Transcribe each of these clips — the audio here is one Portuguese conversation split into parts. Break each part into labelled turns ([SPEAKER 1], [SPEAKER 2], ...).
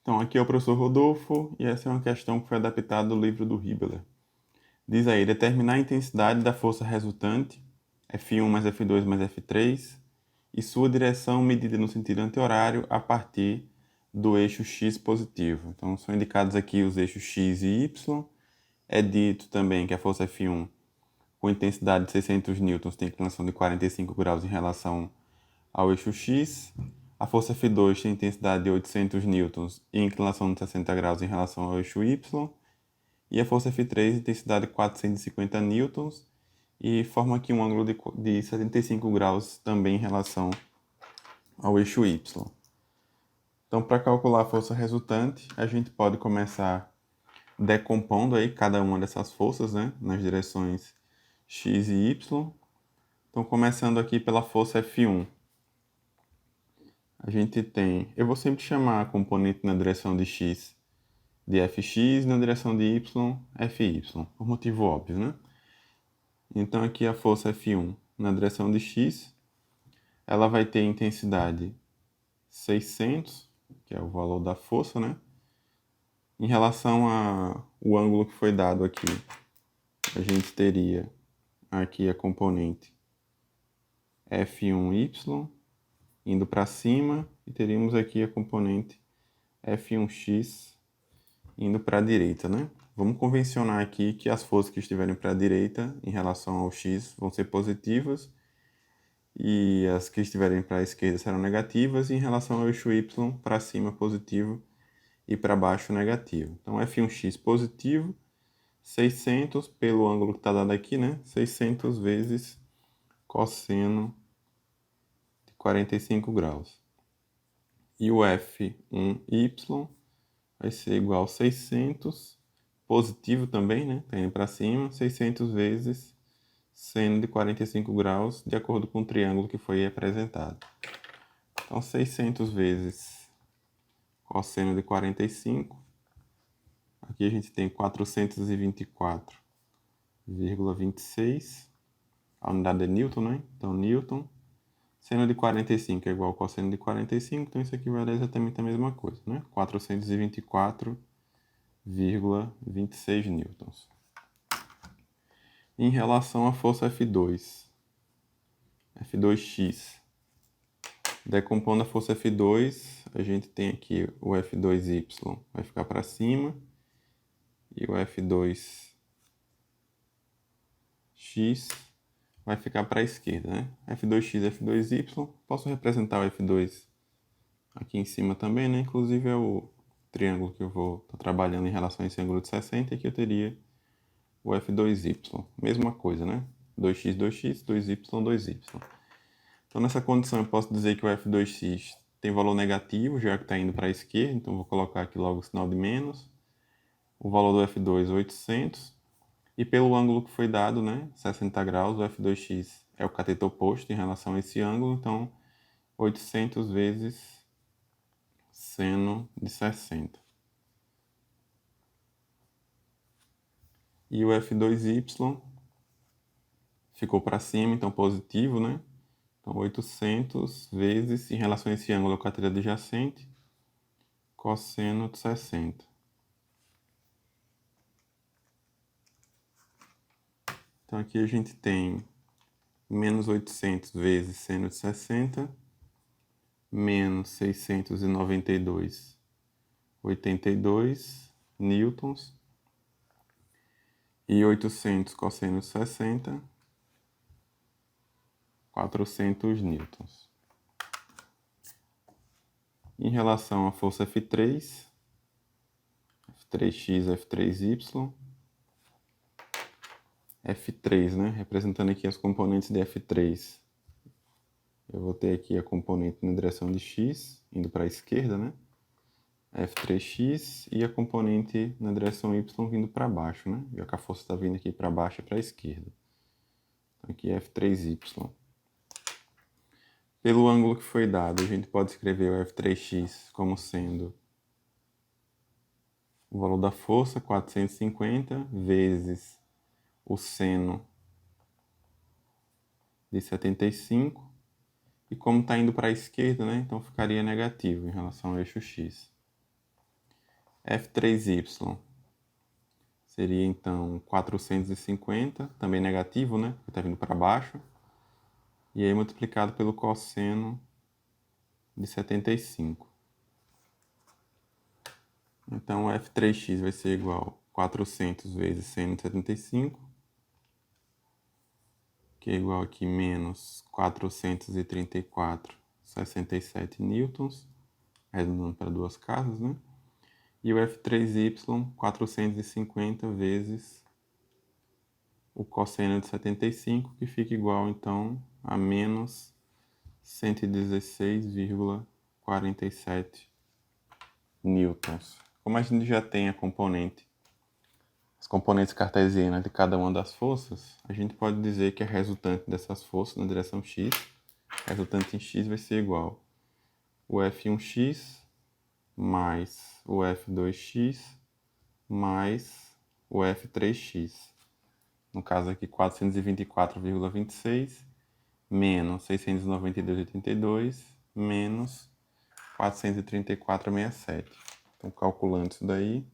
[SPEAKER 1] Então, aqui é o professor Rodolfo e essa é uma questão que foi adaptada do livro do Hibbeler. Diz aí, determinar a intensidade da força resultante, F1 mais F2 mais F3, e sua direção medida no sentido anti-horário a partir do eixo X positivo. Então, são indicados aqui os eixos X e Y. É dito também que a força F1 com intensidade de 600 newtons tem inclinação de 45 graus em relação ao eixo X. A força F2 tem intensidade de 800 newtons e inclinação de 60 graus em relação ao eixo Y. E a força F3 intensidade de 450 newtons e forma aqui um ângulo de 75 graus também em relação ao eixo Y. Então, para calcular a força resultante, a gente pode começar decompondo aí cada uma dessas forças, né, nas direções X e Y. Então, começando aqui pela força F1. A gente tem, eu vou sempre chamar a componente na direção de X de Fx, na direção de Y, Fy, por motivo óbvio, né? Então aqui a força F1 na direção de X, ela vai ter intensidade 600, que é o valor da força, né? Em relação ao ângulo que foi dado aqui, a gente teria aqui a componente F1y indo para cima e teríamos aqui a componente F1x indo para a direita, né? Vamos convencionar aqui que as forças que estiverem para a direita em relação ao x vão ser positivas e as que estiverem para a esquerda serão negativas, e em relação ao eixo y, para cima positivo e para baixo negativo. Então, F1x positivo, 600 pelo ângulo que está dado aqui, né? 600 vezes cosseno de 45 graus. E o F1y vai ser igual a 600, positivo também, né? Tá indo para cima, 600 vezes seno de 45 graus, de acordo com o triângulo que foi apresentado. Então, 600 vezes cosseno de 45. Aqui a gente tem 424,26. A unidade é Newton, né? Então, Newton. Seno de 45 é igual ao cosseno de 45, então isso aqui vai dar exatamente a mesma coisa, né? 424,26 newtons. Em relação à força F2, F2x, decompondo a força F2, a gente tem aqui o F2y, vai ficar para cima, e o F2x vai ficar para a esquerda, né? F2x, F2y, posso representar o F2 aqui em cima também, né? Inclusive é o triângulo que eu vou estar trabalhando em relação a esse ângulo de 60, e aqui eu teria o F2y, mesma coisa, né? 2x, 2x, 2y, 2y. Então, nessa condição, eu posso dizer que o F2x tem valor negativo, já que está indo para a esquerda, então vou colocar aqui logo o sinal de menos. O valor do F2 é 800, e pelo ângulo que foi dado, né, 60 graus, o F2x é o cateto oposto em relação a esse ângulo, então 800 vezes seno de 60. E o F2y ficou para cima, então positivo, né? Então 800 vezes, em relação a esse ângulo, o cateto adjacente, cosseno de 60. Então aqui a gente tem menos 800 vezes seno de 60, menos 692,82 newtons, e 800 cosseno de 60, 400 newtons. Em relação à força F3, F3x, F3y, F3, né? Representando aqui as componentes de F3. Eu vou ter aqui a componente na direção de x, indo para a esquerda, né? F3x, e a componente na direção y vindo para baixo, né? Já que a força está vindo aqui para baixo e para a esquerda. Então, aqui é F3y. Pelo ângulo que foi dado, a gente pode escrever o F3x como sendo o valor da força, 450, vezes o seno de 75. E como está indo para a esquerda, né? Então ficaria negativo em relação ao eixo x. f3y seria, então, 450, também negativo, né? Porque está vindo para baixo. E aí multiplicado pelo cosseno de 75. Então, f3x vai ser igual a 400 vezes seno de 75, que é igual aqui menos 434,67 newtons, arredondando para duas casas, né? E o f3y, 450 vezes o cosseno de 75, que fica igual, então, a menos 116,47 newtons. Como a gente já tem as componentes cartesianas de cada uma das forças, a gente pode dizer que a resultante dessas forças na direção x, a resultante em x vai ser igual o F1x mais o F2x mais o F3x. No caso aqui, 424,26 menos 692,82 menos 434,67. Então, calculando isso daí,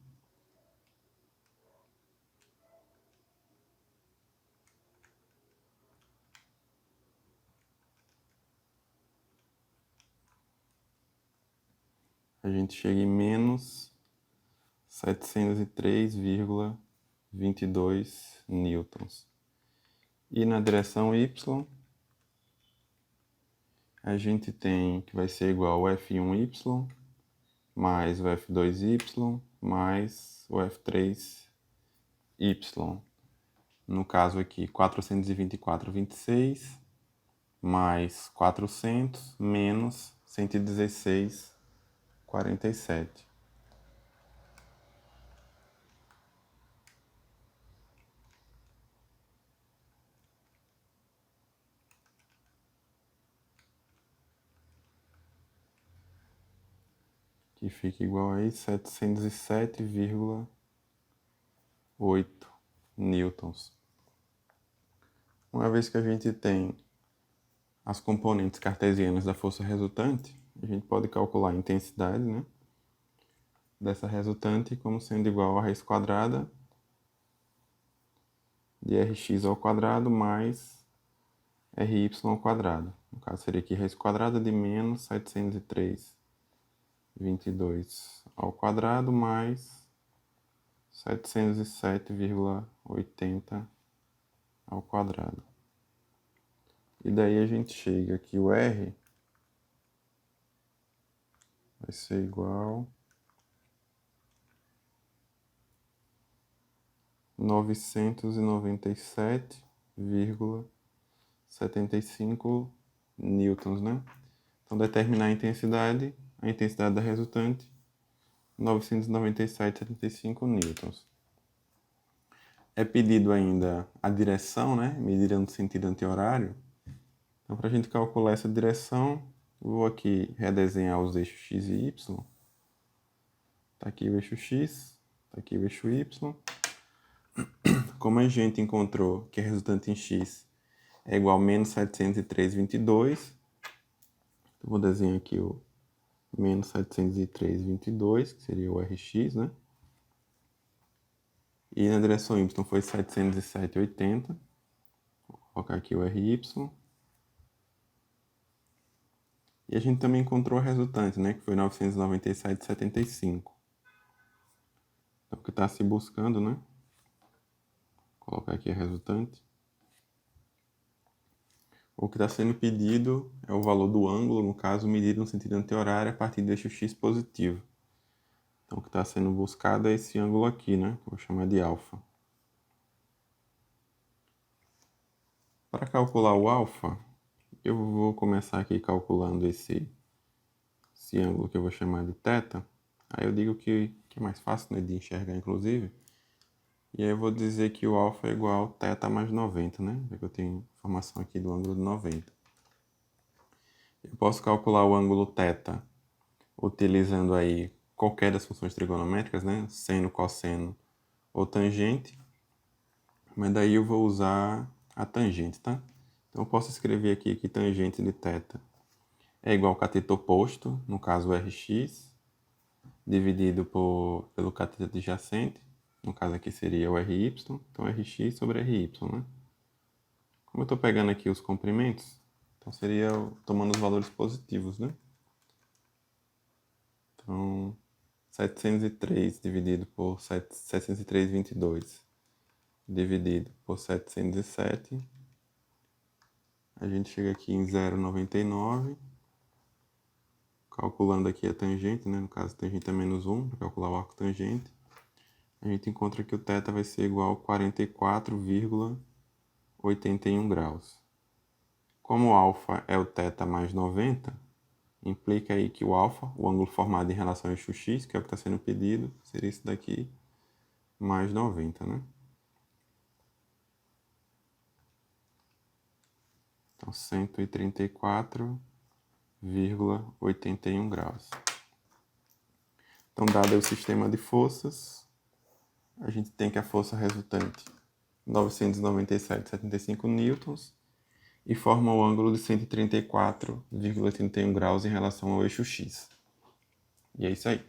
[SPEAKER 1] a gente chega em menos 703,22 newtons. E na direção y, a gente tem que vai ser igual ao F1y mais o F2y mais o F3y. No caso aqui, 424,26 mais 400 menos 116,47. Que fica igual a 707,8 newtons. Uma vez que a gente tem as componentes cartesianas da força resultante, a gente pode calcular a intensidade, né, dessa resultante como sendo igual a raiz quadrada de rx ao quadrado mais ry ao quadrado. No caso, seria aqui raiz quadrada de menos 703,22 ao quadrado mais 707,80 ao quadrado. E daí a gente chega aqui, o R vai ser igual a 997,75 newtons, né? Então, determinar a intensidade da resultante, 997,75 newtons. É pedido ainda a direção, né? Medida no sentido anti-horário. Então, para a gente calcular essa direção, vou aqui redesenhar os eixos x e y. Está aqui o eixo x, está aqui o eixo y. Como a gente encontrou que a resultante em x é igual a menos 703,22, eu vou desenhar aqui o menos 703,22, que seria o Rx, né? E na direção y foi 707,80. Vou colocar aqui o Ry. E a gente também encontrou a resultante, né? Que foi 997,75. Então, o que está se buscando, né? Vou colocar aqui a resultante. O que está sendo pedido é o valor do ângulo, no caso, medido no sentido anti-horário a partir do eixo x positivo. Então, o que está sendo buscado é esse ângulo aqui, né? Que eu vou chamar de alfa. Para calcular o alfa, eu vou começar aqui calculando esse ângulo que eu vou chamar de θ. Aí eu digo que é mais fácil, né, de enxergar, inclusive. E aí eu vou dizer que o alfa é igual a θ mais 90, né? Porque eu tenho informação aqui do ângulo de 90. Eu posso calcular o ângulo θ utilizando aí qualquer das funções trigonométricas, né? Seno, cosseno ou tangente. Mas daí eu vou usar a tangente, tá? Então eu posso escrever aqui que tangente de θ é igual a cateto oposto, no caso Rx, dividido pelo cateto adjacente, no caso aqui seria o RY, então Rx sobre RY, né? Como eu estou pegando aqui os comprimentos, então seria tomando os valores positivos, né? Então, 703 dividido por 703,22 dividido por 707, a gente chega aqui em 0,99. Calculando aqui a tangente, né? No caso, a tangente é menos 1, para calcular o arco tangente. A gente encontra que o θ vai ser igual a 44,81 graus. Como o alfa é o θ mais 90, implica aí que o alfa, o ângulo formado em relação ao eixo x, que é o que está sendo pedido, seria isso daqui, mais 90, né? Então, 134,81 graus. Então, dado o sistema de forças, a gente tem que a força resultante 997,75 newtons e forma o ângulo de 134,81 graus em relação ao eixo x. E é isso aí.